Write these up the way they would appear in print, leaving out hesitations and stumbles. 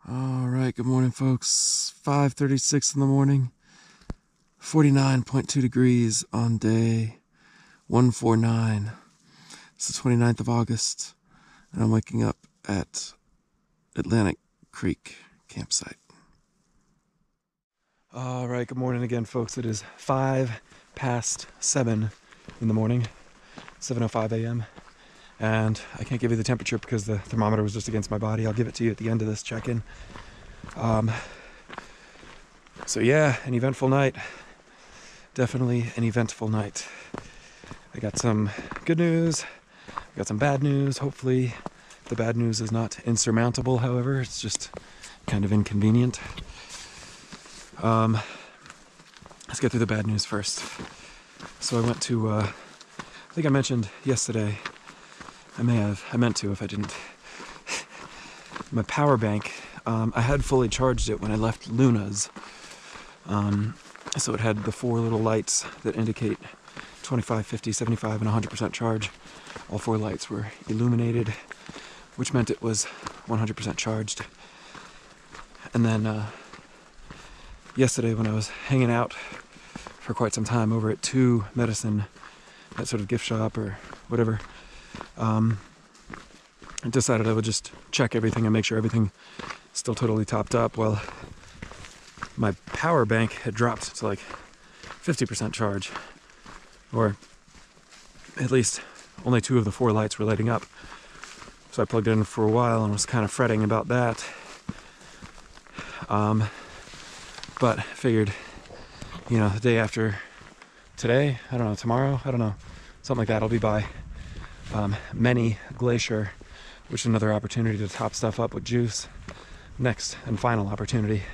All right, good morning, folks. 5:36 in the morning, 49.2 degrees on day 149. It's the 29th of August, and I'm waking up at Atlantic Creek campsite. All right, good morning again, folks. It is 5 past 7 in the morning, 7:05 a.m. And I can't give you the temperature because the thermometer was just against my body. I'll give it to you at the end of this check-in. So yeah, an eventful night. Definitely an eventful night. I got some good news. I got some bad news. Hopefully the bad news is not insurmountable, however. It's just kind of inconvenient. Let's get through the bad news first. So I went to, I think I mentioned yesterday, I meant to if I didn't. My power bank, I had fully charged it when I left Luna's. So it had the 4 little lights that indicate 25, 50, 75, and 100% charge. All 4 lights were illuminated, which meant it was 100% charged. And then yesterday when I was hanging out for quite some time over at 2 Medicine, that sort of gift shop or whatever, I decided I would just check everything and make sure everything is still totally topped up. Well, my power bank had dropped to like 50% charge, or at least only 2 of the 4 lights were lighting up. So I plugged it in for a while and was kind of fretting about that. But figured, you know, the day after today, I don't know, tomorrow, I don't know, something like that, I'll be by Many Glacier, which is another opportunity to top stuff up with juice. Next and final opportunity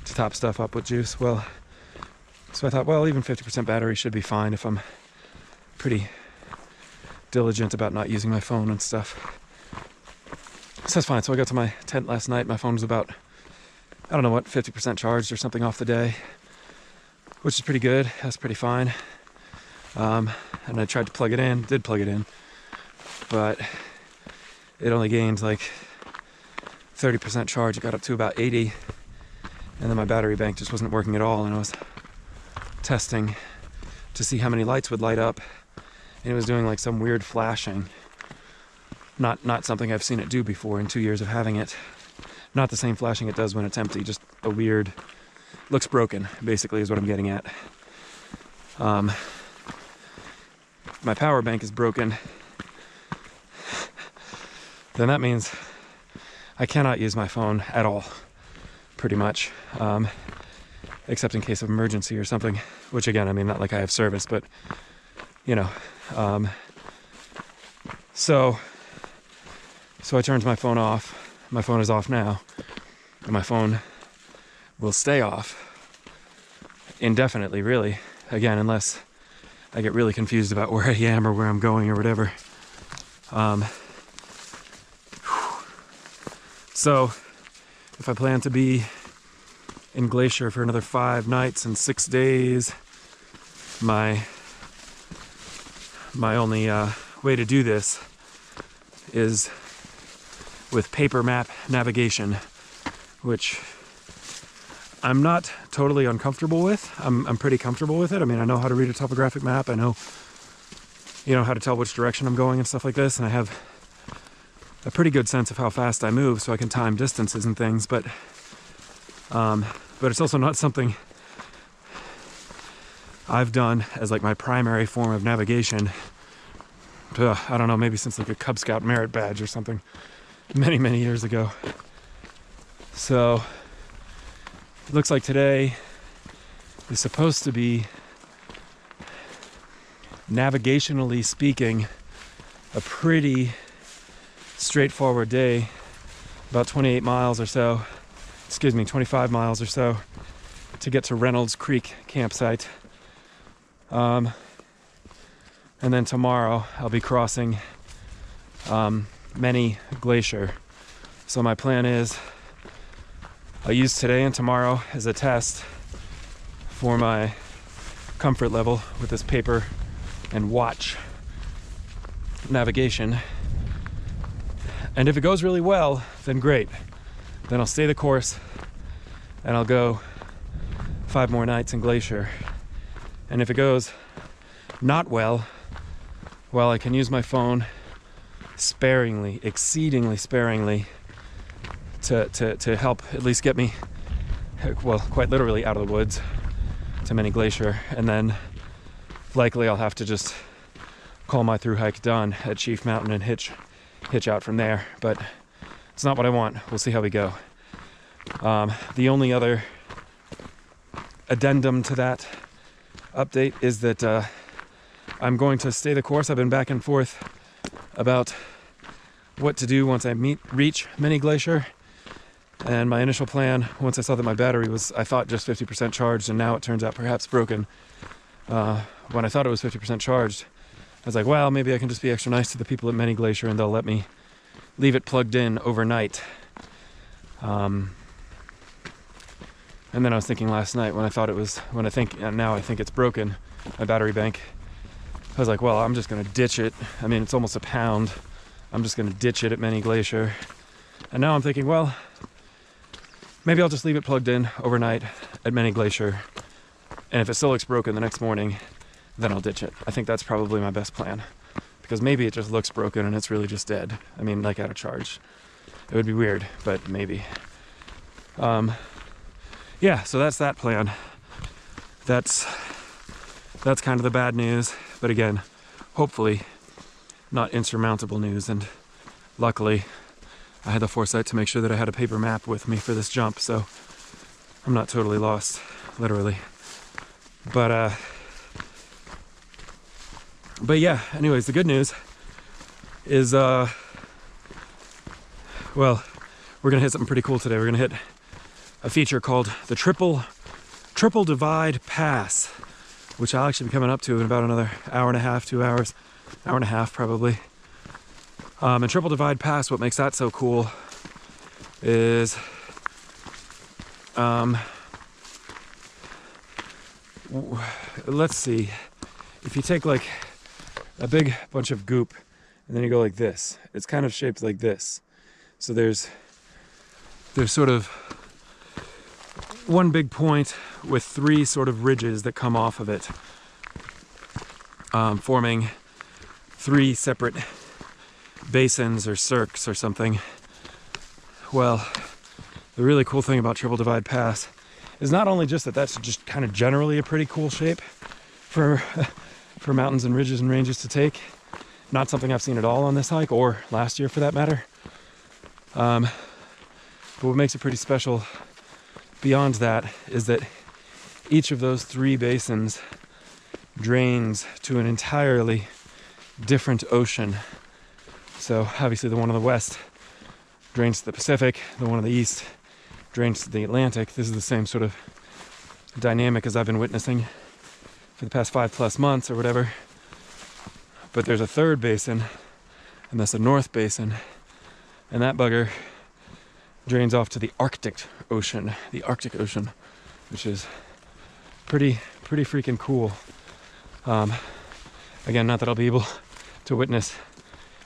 to top stuff up with juice. Well, so I thought, well, even 50% battery should be fine if I'm pretty diligent about not using my phone and stuff. So that's fine. So I got to my tent last night. My phone was about, I don't know what, 50% charged or something off the day, which is pretty good. That's pretty fine. And I tried to plug it in, did plug it in, but it only gained like 30% charge. It got up to about 80, and then my battery bank just wasn't working at all, and I was testing to see how many lights would light up, and it was doing like some weird flashing. Not something I've seen it do before in 2 years of having it. Not the same flashing it does when it's empty, just a weird, looks broken, basically, is what I'm getting at. My power bank is broken, then that means I cannot use my phone at all, pretty much, except in case of emergency or something, which again, I mean, not like I have service, but, you know, so I turned my phone off. My phone is off now, and my phone will stay off indefinitely, really, again, unless I get really confused about where I am or where I'm going or whatever. So if I plan to be in Glacier for another 5 nights and 6 days, my only way to do this is with paper map navigation, which I'm not totally uncomfortable with. I'm pretty comfortable with it. I mean, I know how to read a topographic map. I know, you know, how to tell which direction I'm going and stuff like this. And I have a pretty good sense of how fast I move, so I can time distances and things. But it's also not something I've done as like my primary form of navigation. I don't know, maybe since like a Cub Scout merit badge or something many, many years ago. So it looks like today is supposed to be, navigationally speaking, a pretty straightforward day, about 28 miles or so, 25 miles or so to get to Reynolds Creek campsite. And then tomorrow I'll be crossing Many Glacier. So my plan is I'll use today and tomorrow as a test for my comfort level with this paper and watch navigation. And if it goes really well, then great. then I'll stay the course and I'll go 5 more nights in Glacier. And if it goes not well, well, I can use my phone sparingly, exceedingly sparingly, to help at least get me, well, quite literally out of the woods to Many Glacier. And then likely I'll have to just call my through hike done at Chief Mountain and hitch out from there. But it's not what I want. We'll see how we go. The only other addendum to that update is that I'm going to stay the course. I've been back and forth about what to do once I reach Many Glacier. And my initial plan, once I saw that my battery was, I thought, just 50% charged, and now it turns out perhaps broken. When I thought it was 50% charged, I was like, well, maybe I can just be extra nice to the people at Many Glacier and they'll let me leave it plugged in overnight. And then I was thinking last night now I think it's broken, my battery bank. I was like, well, I'm just gonna ditch it. I mean, it's almost a pound. I'm just gonna ditch it at Many Glacier. And now I'm thinking, well, maybe I'll just leave it plugged in overnight at Many Glacier. And if it still looks broken the next morning, then I'll ditch it. I think that's probably my best plan. Because maybe it just looks broken and it's really just dead. I mean, like out of charge. It would be weird, but maybe. Yeah, so that's that plan. That's kind of the bad news. But again, hopefully not insurmountable news. And luckily, I had the foresight to make sure that I had a paper map with me for this jump, so I'm not totally lost, literally. But yeah, anyways, the good news is, well, we're gonna hit something pretty cool today. We're gonna hit a feature called the Triple Divide Pass, which I'll actually be coming up to in about another hour and a half, 2 hours, hour and a half probably. And Triple Divide Pass, what makes that so cool is let's see, if you take like a big bunch of goop and then you go like this, it's kind of shaped like this. So there's sort of one big point with 3 sort of ridges that come off of it, forming 3 separate basins or cirques or something. Well, the really cool thing about Triple Divide Pass is not only just that that's just kind of generally a pretty cool shape for mountains and ridges and ranges to take. Not something I've seen at all on this hike, or last year for that matter. But what makes it pretty special beyond that is that each of those 3 basins drains to an entirely different ocean. So obviously the one on the west drains to the Pacific, the one on the east drains to the Atlantic. This is the same sort of dynamic as I've been witnessing for the past 5+ months or whatever. But there's a 3rd basin, and that's the North Basin, and that bugger drains off to the Arctic Ocean, which is pretty freaking cool. Again, not that I'll be able to witness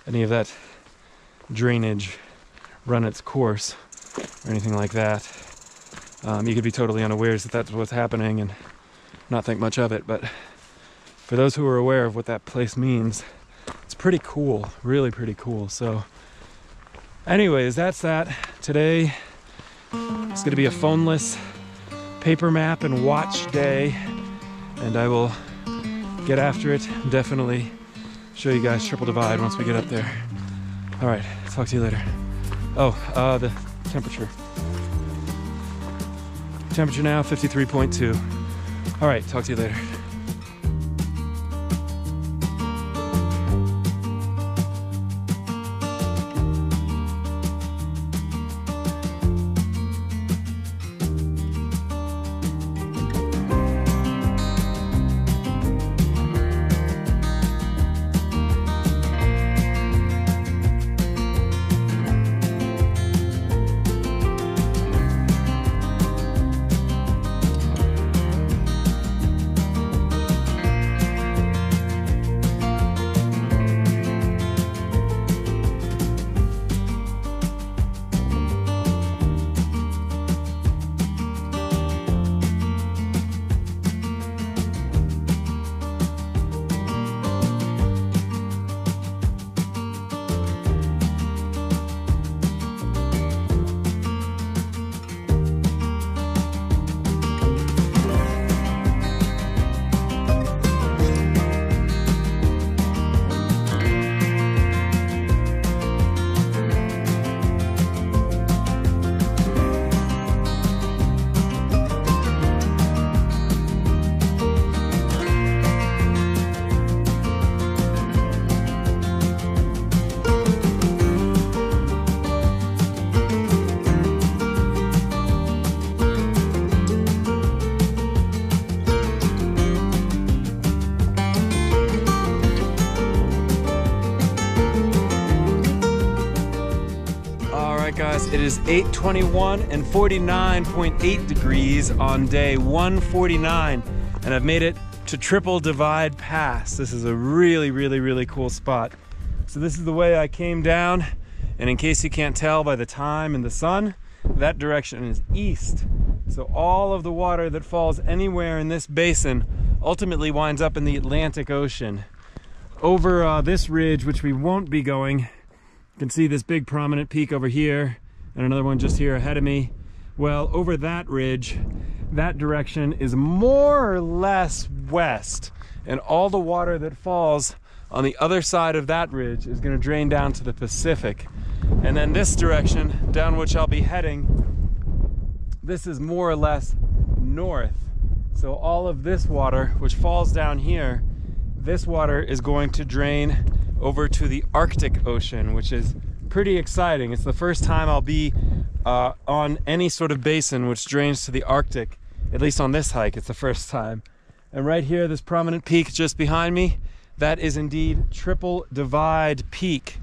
any of that drainage run its course or anything like that. You could be totally unawares that that's what's happening and not think much of it, but for those who are aware of what that place means, it's pretty cool, really pretty cool. So anyways, that's that. Today it's going to be a phoneless paper map and watch day, and I will get after it. Definitely show you guys Triple Divide once we get up there. All right, talk to you later. Oh, the temperature. Temperature now 53.2. All right, talk to you later. It is 8:21 and 49.8 degrees on day 149, and I've made it to Triple Divide Pass. This is a really cool spot. So this is the way I came down, and in case you can't tell by the time and the sun, that direction is east. So all of the water that falls anywhere in this basin ultimately winds up in the Atlantic Ocean. Over this ridge, which we won't be going, you can see this big prominent peak over here and another one just here ahead of me. Well, over that ridge, that direction is more or less west, and all the water that falls on the other side of that ridge is going to drain down to the Pacific. And then this direction, down which I'll be heading, this is more or less north. So all of this water, which falls down here, this water is going to drain over to the Arctic Ocean, which is pretty exciting. It's the first time I'll be on any sort of basin which drains to the Arctic, at least on this hike. It's the first time. And right here, this prominent peak just behind me, that is indeed Triple Divide Peak.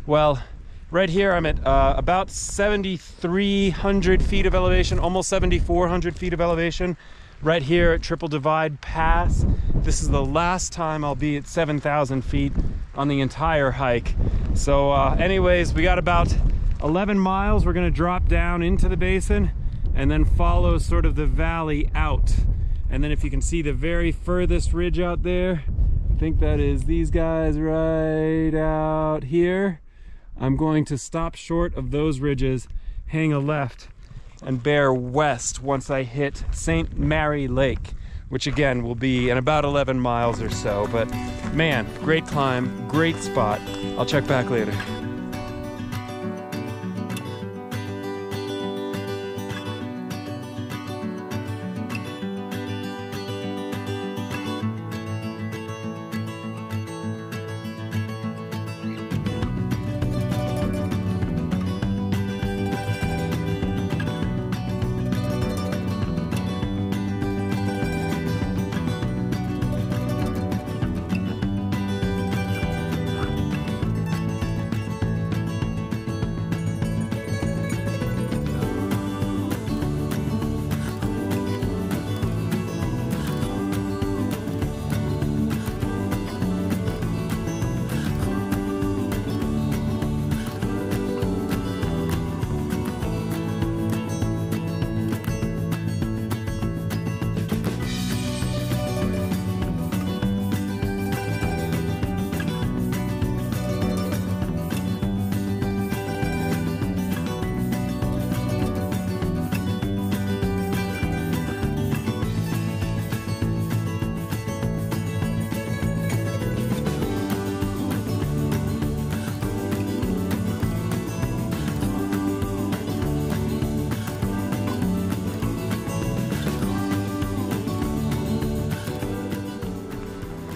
Well, right here I'm at about 7,300 feet of elevation, almost 7,400 feet of elevation. Right here at Triple Divide Pass. This is the last time I'll be at 7,000 feet on the entire hike. So anyways, we got about 11 miles. We're gonna drop down into the basin and then follow sort of the valley out. And then if you can see the very furthest ridge out there, I think that is these guys right out here. I'm going to stop short of those ridges, hang a left, and bear west once I hit St. Mary Lake, which again will be in about 11 miles or so. But man, great climb, great spot. I'll check back later.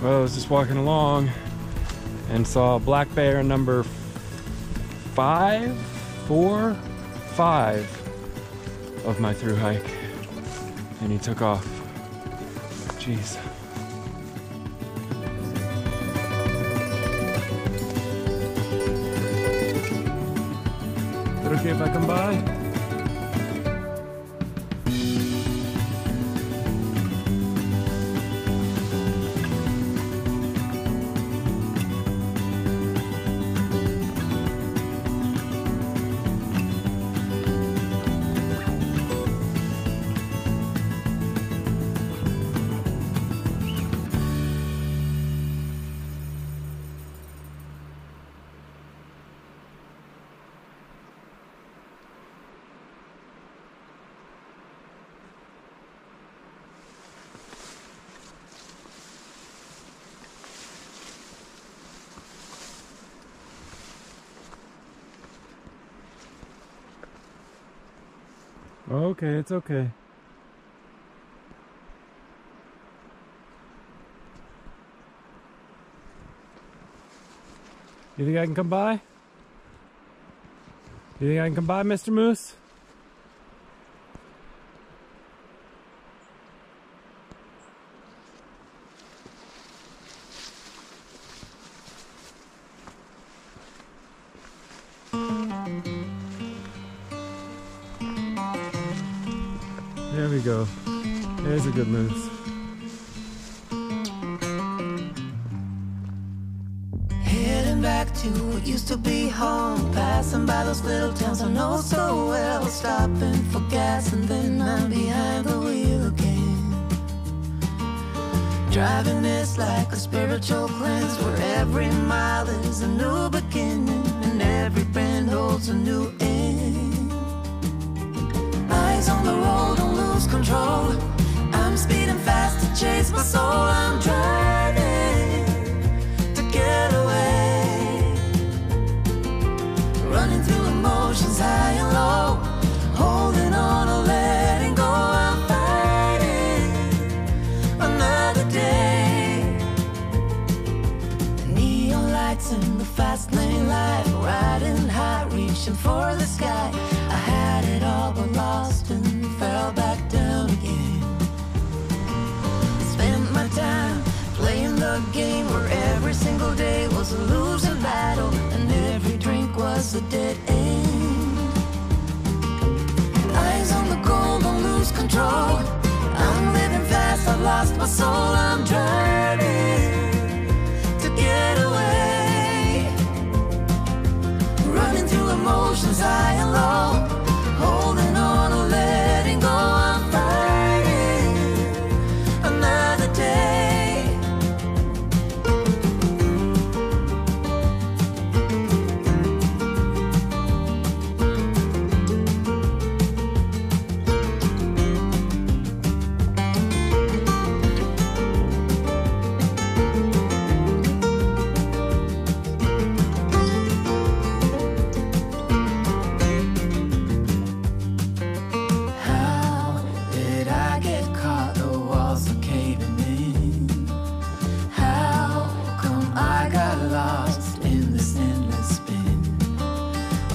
Well, I was just walking along and saw black bear number 5 of my through hike, and he took off. Jeez. Is it okay if I come by? Okay, it's okay. You think I can come by? You think I can come by, Mr. Moose? There we go. There's a good moose. Heading back to what used to be home, passing by those little towns I know so well, stopping for gas and then I'm behind the wheel again. Driving is like a spiritual cleanse, where every mile is a new beginning and every bend holds a new end. Eyes on the road, don't lose control. I'm speeding fast to chase my soul. I'm driving to get away, running through emotions high and low, holding on or letting go. I'm fighting another day. The neon lights in the fast lane light, riding high, reaching for the sky. I had it all but lost and fell back down again. Spent my time playing the game where every single day was a losing battle and every drink was a dead end. Eyes on the goal, don't lose control. I'm living fast, I've lost my soul. I'm driving to get away, running through emotions high and low, holding on or letting go. I'm fighting another day. How did I get caught? The walls are caving in. How come I got lost in this endless spin?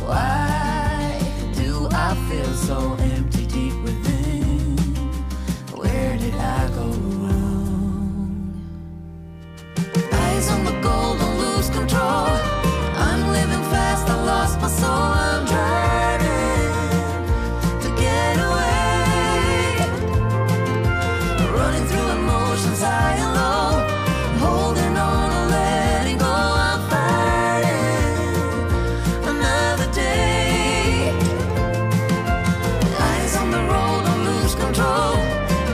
Why do I feel so empty deep within? Where did I go wrong? Eyes on the goal, don't lose control. I'm living fast, I lost my soul. I'm driving to get away, running through emotions high and low, holding on or letting go. I'm fighting another day. Eyes on the road, don't lose control.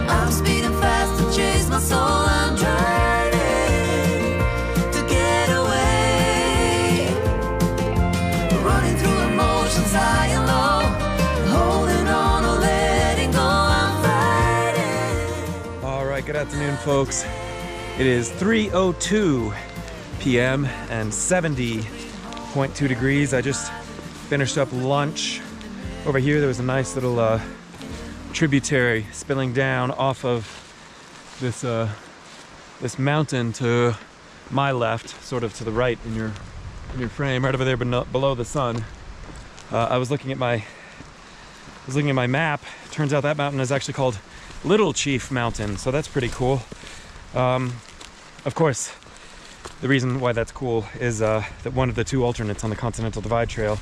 I'm speeding fast to chase my soul. I'm driving to get away, running through emotions high and low, holding on or letting go. I'm fighting. All right, good afternoon, folks. It is 3:02 p.m. and 70.2 degrees. I just finished up lunch. Over here, there was a nice little tributary spilling down off of this this mountain to my left, sort of to the right in your frame, right over there below the sun. I was looking at my map. Turns out that mountain is actually called Little Chief Mountain, so that's pretty cool. Of course, the reason why that's cool is that one of the two alternates on the Continental Divide Trail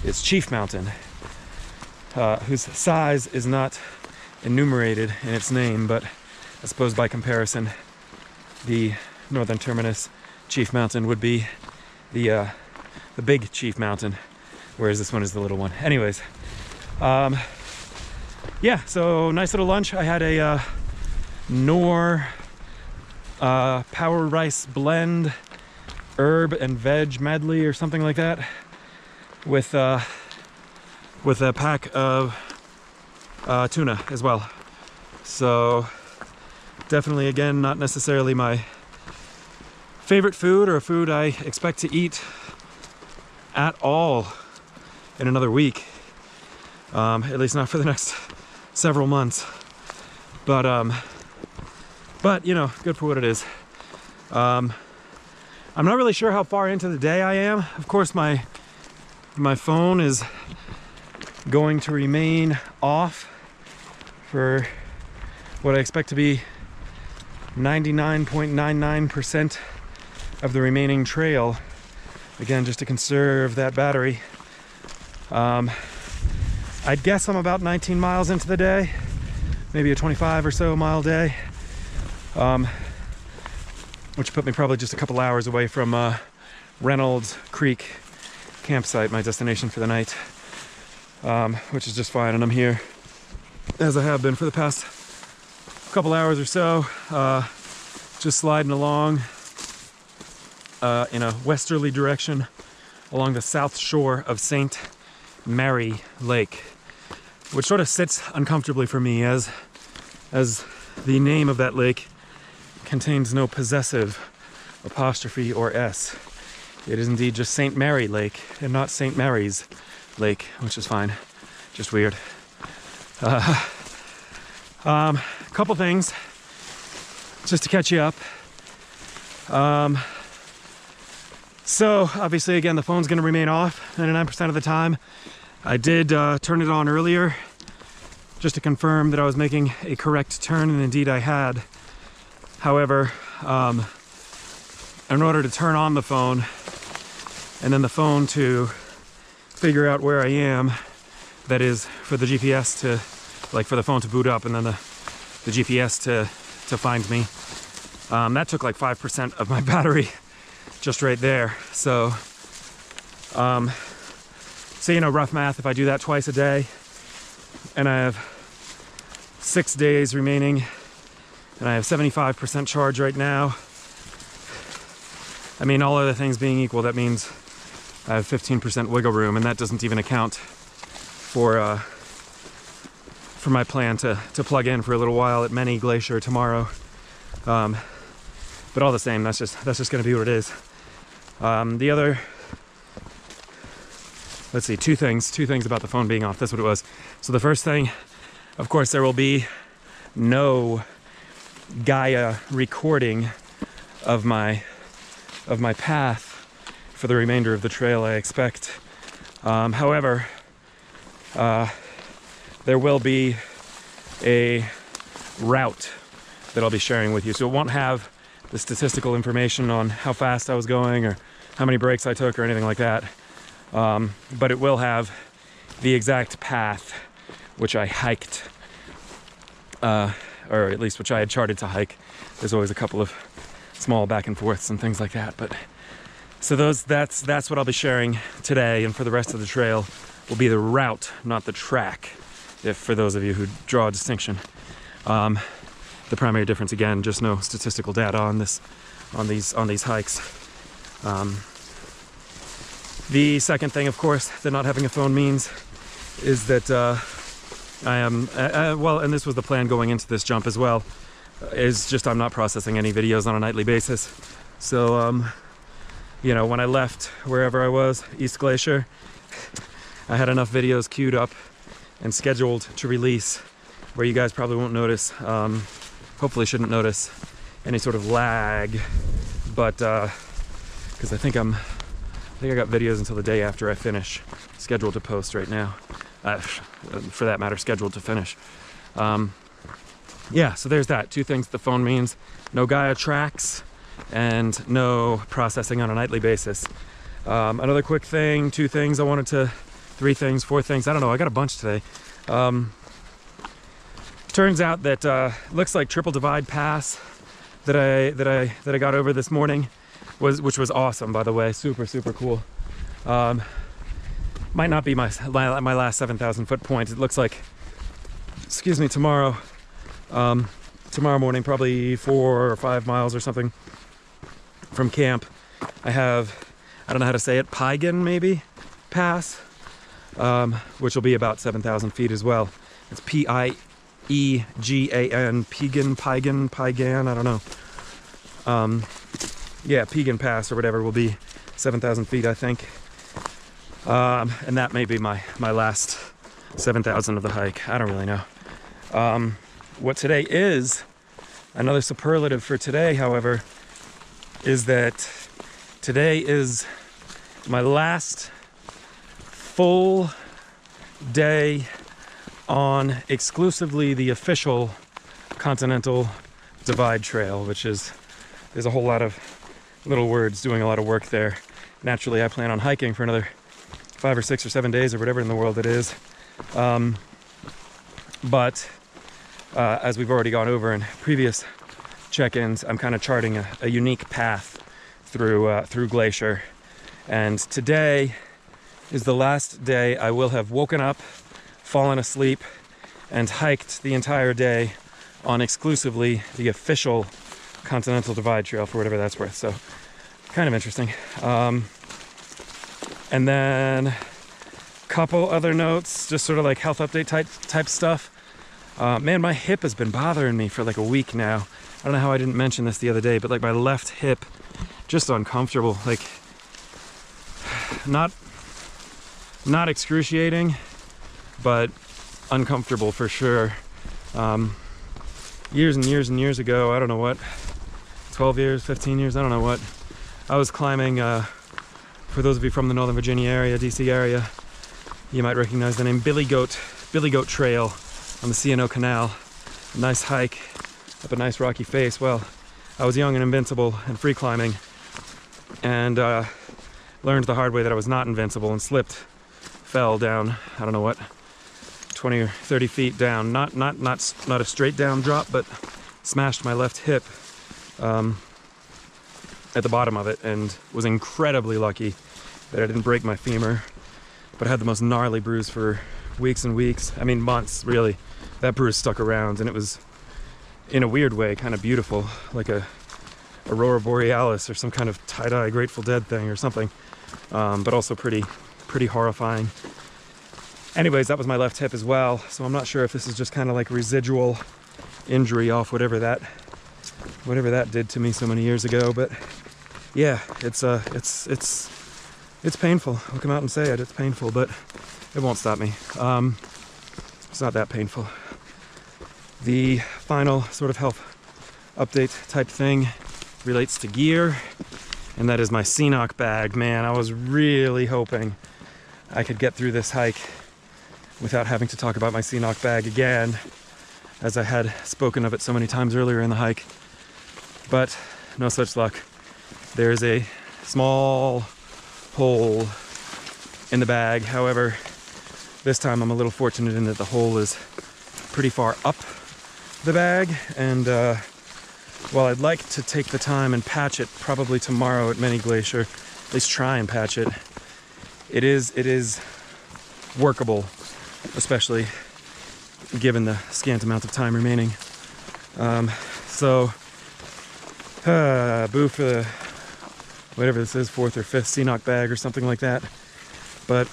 is Chief Mountain, whose size is not enumerated in its name, but I suppose by comparison, the northern terminus, Chief Mountain, would be the big Chief Mountain, whereas this one is the little one. Anyways, yeah, so nice little lunch. I had a Knorr power rice blend, herb and veg medley or something like that, with a pack of tuna as well. So definitely, again, not necessarily my favorite food or a food I expect to eat at all in another week, at least not for the next several months, but you know, good for what it is. I'm not really sure how far into the day I am. Of course, my phone is going to remain off for what I expect to be 99.99% of the remaining trail. Again, just to conserve that battery. I'd guess I'm about 19 miles into the day, maybe a 25 or so mile day, which put me probably just a couple hours away from Reynolds Creek campsite, my destination for the night, which is just fine. And I'm here, as I have been for the past couple hours or so, just sliding along in a westerly direction along the south shore of St. Mary Lake, which sort of sits uncomfortably for me as the name of that lake contains no possessive apostrophe or S. It is indeed just St. Mary Lake and not St. Mary's Lake, which is fine. Just weird. Couple things just to catch you up. So obviously, again, the phone's going to remain off 99% of the time. I did turn it on earlier just to confirm that I was making a correct turn, and indeed I had. However, in order to turn on the phone and then the phone to figure out where I am, that is for the GPS to, like for the phone to boot up and then the GPS to find me, that took like 5% of my battery just right there. So, so, you know, rough math, if I do that twice a day and I have 6 days remaining and I have 75% charge right now, I mean, all other things being equal, that means I have 15% wiggle room, and that doesn't even account for my plan to plug in for a little while at Many Glacier tomorrow. But all the same, that's just going to be what it is. The other, let's see, two things about the phone being off. That's what it was. So the first thing, of course, there will be no Gaia recording of my path for the remainder of the trail, I expect. However, there will be a route that I'll be sharing with you. So it won't have the statistical information on how fast I was going or how many breaks I took or anything like that. But it will have the exact path which I hiked, or at least which I had charted to hike. There's always a couple of small back and forths and things like that. But so that's what I'll be sharing today, and for the rest of the trail will be the route, not the track, if for those of you who draw a distinction. The primary difference, again, just no statistical data on these hikes. The second thing, of course, that not having a phone means is that I am, well, and this was the plan going into this jump as well, is just I'm not processing any videos on a nightly basis. So, you know, when I left wherever I was, East Glacier, I had enough videos queued up and scheduled to release where you guys probably won't notice, hopefully shouldn't notice any sort of lag, but because I think I got videos until the day after I finish, scheduled to post right now, for that matter, scheduled to finish. Yeah, so there's that. Two things the phone means: no Gaia tracks and no processing on a nightly basis. Another quick thing, two things I wanted to, three things, four things, I don't know, I got a bunch today. Turns out that looks like Triple Divide Pass that I got over this morning, which was awesome, by the way, super cool. Might not be my last 7,000 foot point. It looks like, excuse me, tomorrow morning, probably 4 or 5 miles or something from camp, I have, I don't know how to say it, Piegan maybe Pass, which will be about 7,000 feet as well. It's Piegan, Piegan, I don't know. Yeah, Piegan Pass or whatever will be 7,000 feet, I think. And that may be my last 7,000 of the hike. I don't really know. What today is, another superlative for today, however, is that today is my last full day on exclusively the official Continental Divide Trail, which is, there's a whole lot of little words doing a lot of work there. Naturally, I plan on hiking for another 5 or 6 or 7 days or whatever in the world it is. But as we've already gone over in previous check-ins, I'm kind of charting a unique path through Glacier. And today is the last day I will have woken up, fallen asleep, and hiked the entire day on exclusively the official Continental Divide Trail, for whatever that's worth. So kind of interesting. And then a couple other notes, just sort of like health update type stuff. Man, my hip has been bothering me for like a week now. I don't know how I didn't mention this the other day, but like my left hip, just uncomfortable. Like not excruciating, but uncomfortable for sure. Years and years and years ago, I don't know what, 12 years, 15 years, I don't know what, I was climbing, for those of you from the Northern Virginia area, DC area, you might recognize the name Billy Goat Trail on the C&O Canal. A nice hike up a nice rocky face. Well, I was young and invincible and free climbing, and learned the hard way that I was not invincible and slipped, fell down, I don't know what, 20 or 30 feet down. Not a straight down drop, but smashed my left hip at the bottom of it, and was incredibly lucky that I didn't break my femur, but I had the most gnarly bruise for weeks and weeks. I mean, months, really. That bruise stuck around, and it was, in a weird way, kind of beautiful, like a Aurora Borealis or some kind of tie-dye Grateful Dead thing or something, but also pretty horrifying. Anyways, that was my left hip as well, so I'm not sure if this is just kind of like residual injury off whatever that did to me so many years ago. But yeah, it's painful. I'll come out and say it. It's painful, but it won't stop me. It's not that painful. The final sort of health update type thing relates to gear, and that is my CNOC bag. Man, I was really hoping I could get through this hike without having to talk about my CNOC bag again, as I had spoken of it so many times earlier in the hike. But no such luck. There's a small hole in the bag. However, this time I'm a little fortunate in that the hole is pretty far up the bag, and while I'd like to take the time and patch it probably tomorrow at Many Glacier, at least try and patch it, it is workable, especially given the scant amount of time remaining. Boo for the, whatever this is, 4th or 5th CNOC bag or something like that. But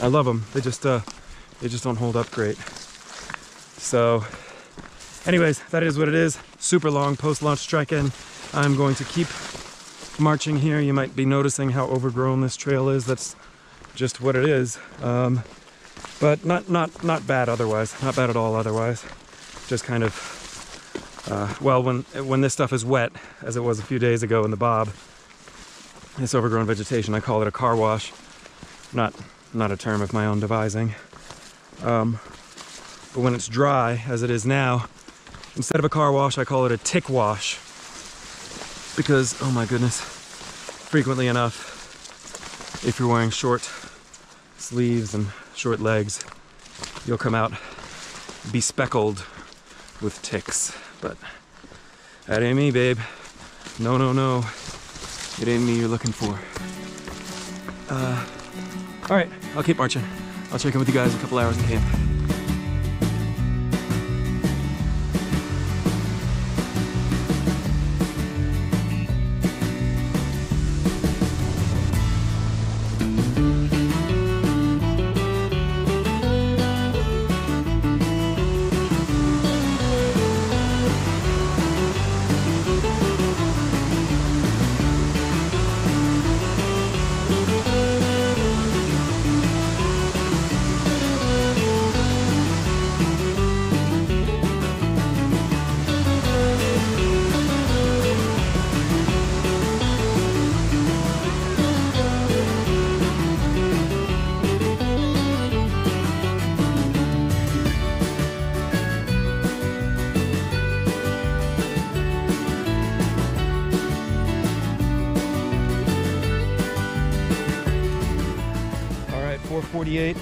I love them. They just don't hold up great. So anyways, that is what it is. Super long post-launch trek-in. I'm going to keep marching here. You might be noticing how overgrown this trail is. That's just what it is. But not bad otherwise. Not bad at all otherwise. Just kind of, well, when this stuff is wet, as it was a few days ago in the Bob, this overgrown vegetation, I call it a car wash. Not a term of my own devising. But when it's dry, as it is now, instead of a car wash, I call it a tick wash. Because, oh my goodness, frequently enough, if you're wearing short sleeves and short legs, you'll come out bespeckled with ticks. But that ain't me, babe. No. It ain't me you're looking for. All right, I'll keep marching. I'll check in with you guys in a couple hours in camp.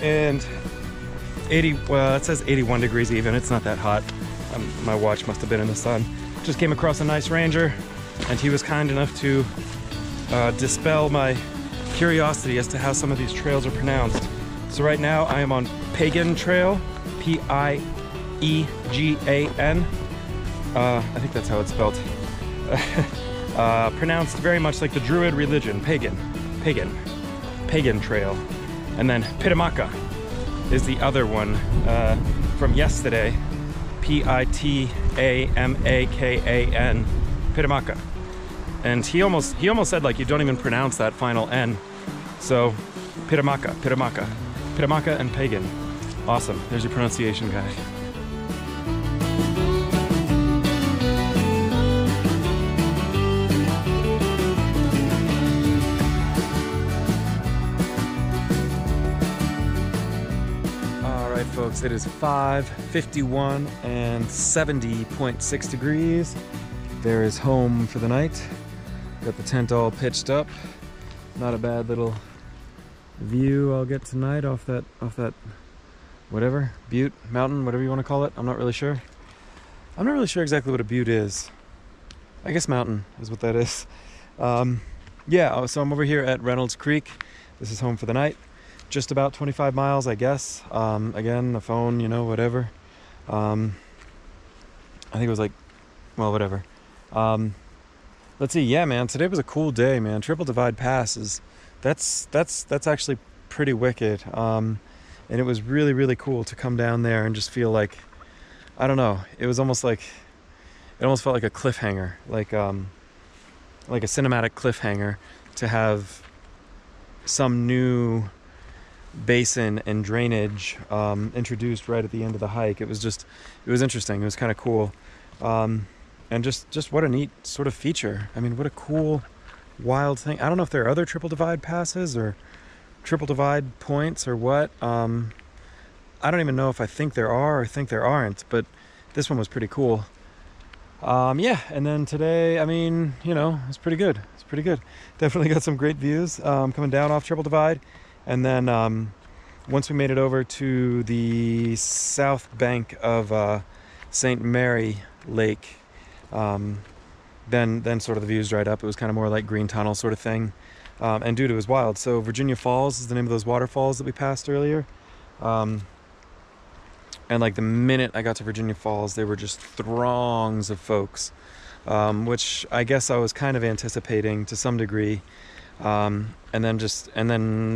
And 80, well, it says 81 degrees even. It's not that hot. My watch must have been in the sun. Just came across a nice ranger, and he was kind enough to dispel my curiosity as to how some of these trails are pronounced. So right now I am on Pagan Trail, P-I-E-G-A-N. I think that's how it's spelled. Pronounced very much like the Druid religion, Pagan Trail. And then Pitamaka is the other one from yesterday, P-I-T-A-M-A-K-A-N, Pitamaka. And he almost said like you don't even pronounce that final N. So Pitamaka and Pagan. Awesome. There's your pronunciation guy. Folks, it is 5:51 and 70.6 degrees. There is home for the night. Got the tent all pitched up. Not a bad little view I'll get tonight off that whatever, butte, mountain, whatever you want to call it. I'm not really sure. I'm not really sure exactly what a butte is. I guess mountain is what that is. Yeah, so I'm over here at Reynolds Creek. This is home for the night. Just about 25 miles, I guess. Again, the phone, you know, whatever. I think it was like, well, whatever. Let's see. Yeah, man, today was a cool day, man. Triple Divide Pass is, that's actually pretty wicked. And it was really, really cool to come down there and just feel like, I don't know, it was almost like, it almost felt like a cliffhanger, like a cinematic cliffhanger, to have some new basin and drainage introduced right at the end of the hike. It was interesting. It was kind of cool. And just what a neat sort of feature. I mean, what a cool, wild thing. I don't know if there are other Triple Divide passes or Triple Divide points or what. I don't even know if I think there are or think there aren't, but this one was pretty cool. Yeah, and then today, I mean, you know, it's pretty good. It's pretty good. Definitely got some great views coming down off Triple Divide. And then once we made it over to the south bank of St. Mary Lake, then sort of the views dried up. It was kind of more like green tunnel sort of thing. And dude, it was wild. So Virginia Falls is the name of those waterfalls that we passed earlier. And like the minute I got to Virginia Falls, there were just throngs of folks, which I guess I was kind of anticipating to some degree. And then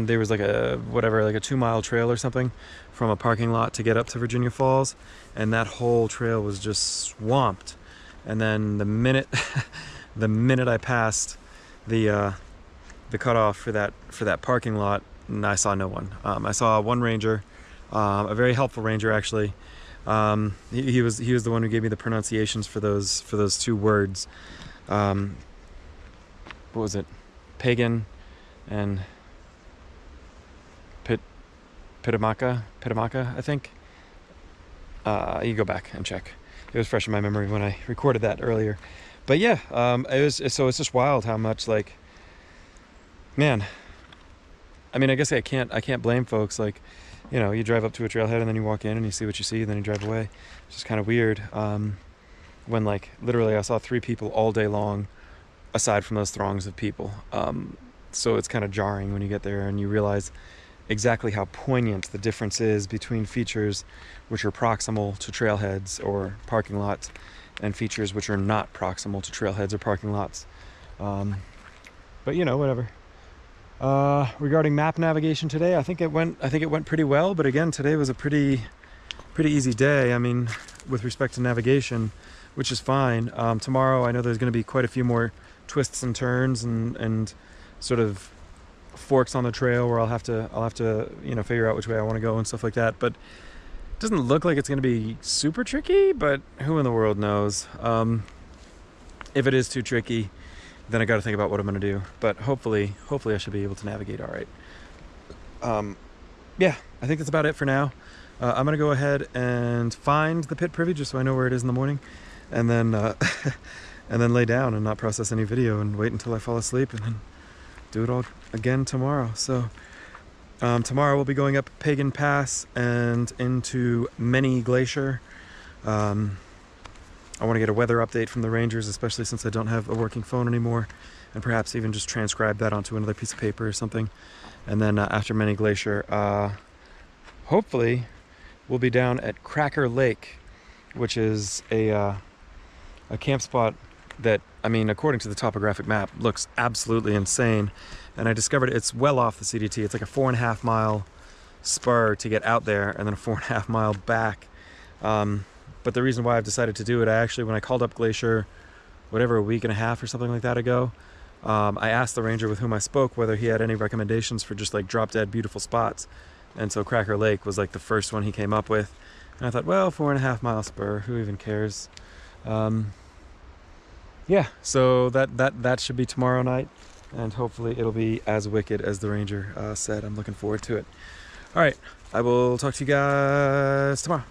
there was like a 2-mile trail or something from a parking lot to get up to Virginia Falls, and that whole trail was just swamped. And then the minute I passed the cutoff for that parking lot, and I saw no one. I saw one ranger, a very helpful ranger actually. He was the one who gave me the pronunciations for those two words. What was it? Pagan and Pitamaka, I think. You go back and check. It was fresh in my memory when I recorded that earlier. But yeah, it's just wild how much, like, man, I mean, I guess I can't blame folks. Like, you know, you drive up to a trailhead and then you walk in and you see what you see and then you drive away. It's just kind of weird. When, like, literally I saw 3 people all day long aside from those throngs of people. So it's kind of jarring when you get there and you realize exactly how poignant the difference is between features which are proximal to trailheads or parking lots and features which are not proximal to trailheads or parking lots. But you know, whatever. Regarding map navigation today, I think it went pretty well, but again, today was a pretty easy day. I mean, with respect to navigation, which is fine. Tomorrow I know there's going to be quite a few more twists and turns and sort of forks on the trail where I'll have to you know, figure out which way I want to go and stuff like that. But it doesn't look like it's going to be super tricky, but who in the world knows? If it is too tricky, then I got to think about what I'm going to do. But hopefully I should be able to navigate all right. Yeah, I think that's about it for now. I'm going to go ahead and find the pit privy just so I know where it is in the morning, and then and then lay down and not process any video and wait until I fall asleep and then do it all again tomorrow. So Tomorrow we'll be going up Pagan Pass and into Many Glacier. I want to get a weather update from the rangers, especially since I don't have a working phone anymore, and perhaps even just transcribe that onto another piece of paper or something. And then after Many Glacier, hopefully we'll be down at Cracker Lake, which is a camp spot that, I mean, according to the topographic map, looks absolutely insane. And I discovered it's well off the CDT. It's like a 4.5 mile spur to get out there, and then a 4.5 mile back. But the reason why I've decided to do it, when I called up Glacier, whatever, a week and a half or something like that ago, I asked the ranger with whom I spoke whether he had any recommendations for just like drop dead beautiful spots. And so Cracker Lake was like the first one he came up with. And I thought, well, 4.5 mile spur, who even cares? Yeah, so that should be tomorrow night, and hopefully it'll be as wicked as the ranger said. I'm looking forward to it. All right, I will talk to you guys tomorrow.